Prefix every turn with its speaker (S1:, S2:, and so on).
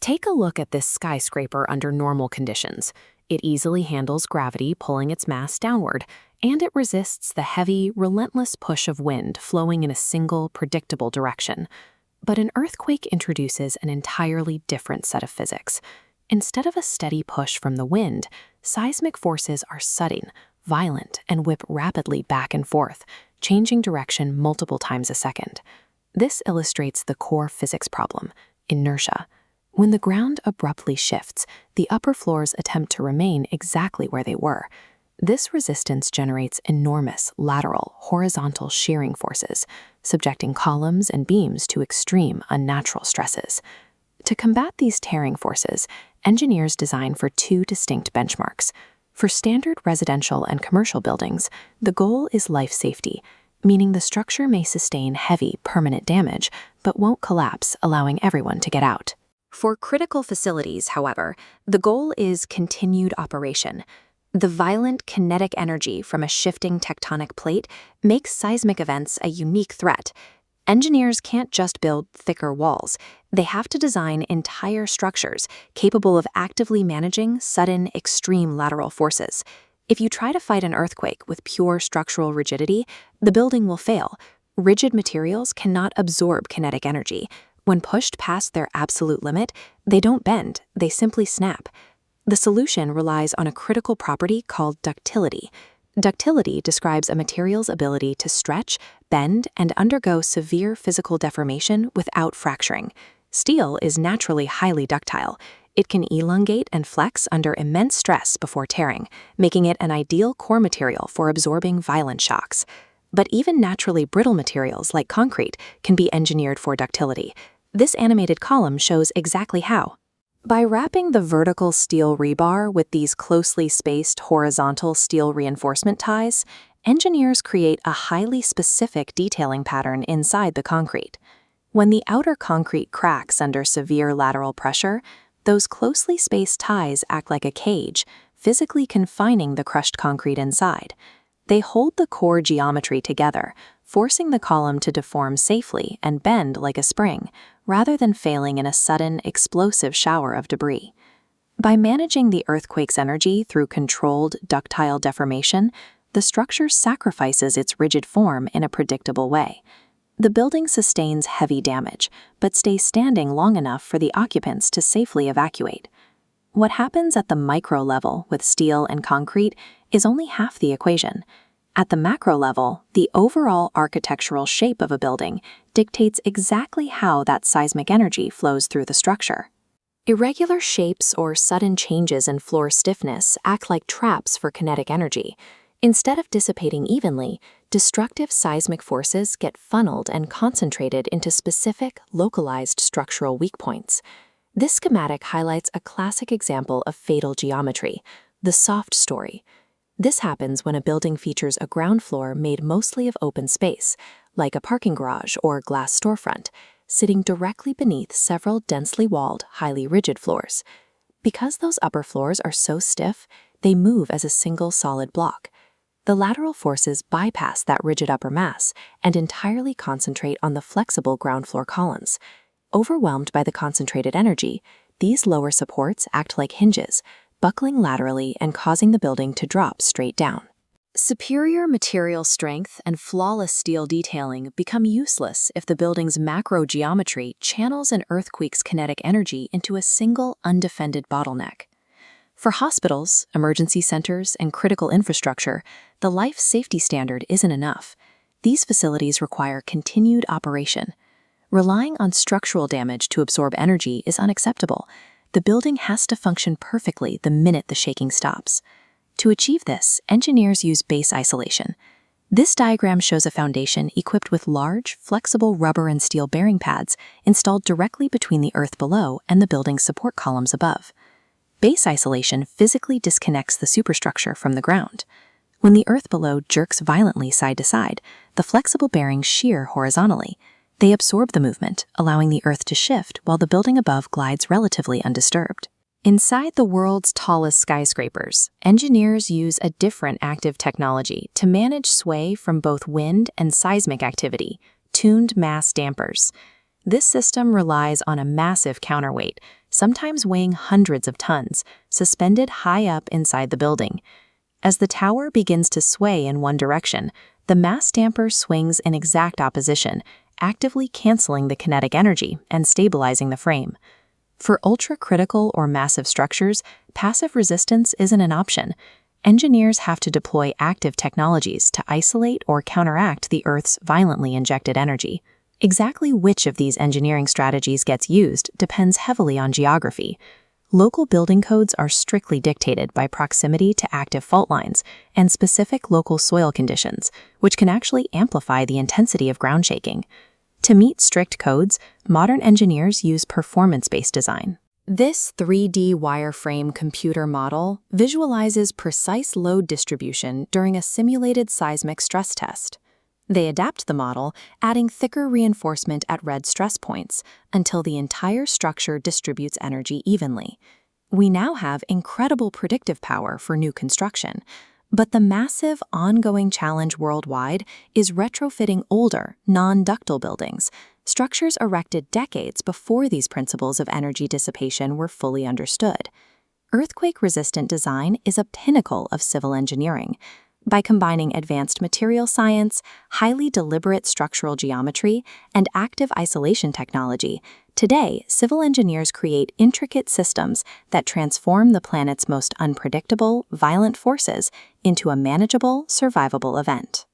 S1: Take a look at this skyscraper under normal conditions. It easily handles gravity pulling its mass downward, and it resists the heavy, relentless push of wind flowing in a single, predictable direction. But an earthquake introduces an entirely different set of physics. Instead of a steady push from the wind, seismic forces are sudden, violent, and whip rapidly back and forth, changing direction multiple times a second. This illustrates the core physics problem, inertia. When the ground abruptly shifts, the upper floors attempt to remain exactly where they were. This resistance generates enormous lateral, horizontal shearing forces, subjecting columns and beams to extreme, unnatural stresses. To combat these tearing forces, engineers design for two distinct benchmarks. For standard residential and commercial buildings, the goal is life safety, meaning the structure may sustain heavy, permanent damage, but won't collapse, allowing everyone to get out. For critical facilities, however, the goal is continued operation. The violent kinetic energy from a shifting tectonic plate makes seismic events a unique threat. Engineers can't just build thicker walls. They have to design entire structures capable of actively managing sudden, extreme lateral forces. If you try to fight an earthquake with pure structural rigidity, the building will fail. Rigid materials cannot absorb kinetic energy. When pushed past their absolute limit, they don't bend, they simply snap. The solution relies on a critical property called ductility. Ductility describes a material's ability to stretch, bend, and undergo severe physical deformation without fracturing. Steel is naturally highly ductile. It can elongate and flex under immense stress before tearing, making it an ideal core material for absorbing violent shocks. But even naturally brittle materials like concrete can be engineered for ductility. This animated column shows exactly how. By wrapping the vertical steel rebar with these closely spaced horizontal steel reinforcement ties, engineers create a highly specific detailing pattern inside the concrete. When the outer concrete cracks under severe lateral pressure, those closely spaced ties act like a cage, physically confining the crushed concrete inside. They hold the core geometry together, forcing the column to deform safely and bend like a spring, rather than failing in a sudden, explosive shower of debris. By managing the earthquake's energy through controlled, ductile deformation, the structure sacrifices its rigid form in a predictable way. The building sustains heavy damage, but stays standing long enough for the occupants to safely evacuate. What happens at the micro level with steel and concrete is only half the equation. At the macro level, the overall architectural shape of a building dictates exactly how that seismic energy flows through the structure. Irregular shapes or sudden changes in floor stiffness act like traps for kinetic energy. Instead of dissipating evenly, destructive seismic forces get funneled and concentrated into specific, localized structural weak points. This schematic highlights a classic example of fatal geometry, the soft story. This happens when a building features a ground floor made mostly of open space, like a parking garage or glass storefront, sitting directly beneath several densely walled, highly rigid floors. Because those upper floors are so stiff, they move as a single solid block. The lateral forces bypass that rigid upper mass and entirely concentrate on the flexible ground floor columns. Overwhelmed by the concentrated energy, these lower supports act like hinges, buckling laterally and causing the building to drop straight down. Superior material strength and flawless steel detailing become useless if the building's macro geometry channels an earthquake's kinetic energy into a single, undefended bottleneck. For hospitals, emergency centers, and critical infrastructure, the life safety standard isn't enough. These facilities require continued operation. Relying on structural damage to absorb energy is unacceptable. The building has to function perfectly the minute the shaking stops. To achieve this, engineers use base isolation. This diagram shows a foundation equipped with large, flexible rubber and steel bearing pads installed directly between the earth below and the building's support columns above. Base isolation physically disconnects the superstructure from the ground. When the earth below jerks violently side to side, the flexible bearings shear horizontally. They absorb the movement, allowing the earth to shift while the building above glides relatively undisturbed. Inside the world's tallest skyscrapers, engineers use a different active technology to manage sway from both wind and seismic activity, tuned mass dampers. This system relies on a massive counterweight, sometimes weighing hundreds of tons, suspended high up inside the building. As the tower begins to sway in one direction, the mass damper swings in exact opposition, actively canceling the kinetic energy and stabilizing the frame. For ultra-critical or massive structures, passive resistance isn't an option. Engineers have to deploy active technologies to isolate or counteract the Earth's violently injected energy. Exactly which of these engineering strategies gets used depends heavily on geography. Local building codes are strictly dictated by proximity to active fault lines and specific local soil conditions, which can actually amplify the intensity of ground shaking. To meet strict codes, modern engineers use performance-based design. This 3D wireframe computer model visualizes precise load distribution during a simulated seismic stress test. They adapt the model, adding thicker reinforcement at red stress points until the entire structure distributes energy evenly. We now have incredible predictive power for new construction, but the massive ongoing challenge worldwide is retrofitting older, non-ductile buildings, structures erected decades before these principles of energy dissipation were fully understood. Earthquake-resistant design is a pinnacle of civil engineering. By combining advanced material science, highly deliberate structural geometry, and active isolation technology, today civil engineers create intricate systems that transform the planet's most unpredictable, violent forces into a manageable, survivable event.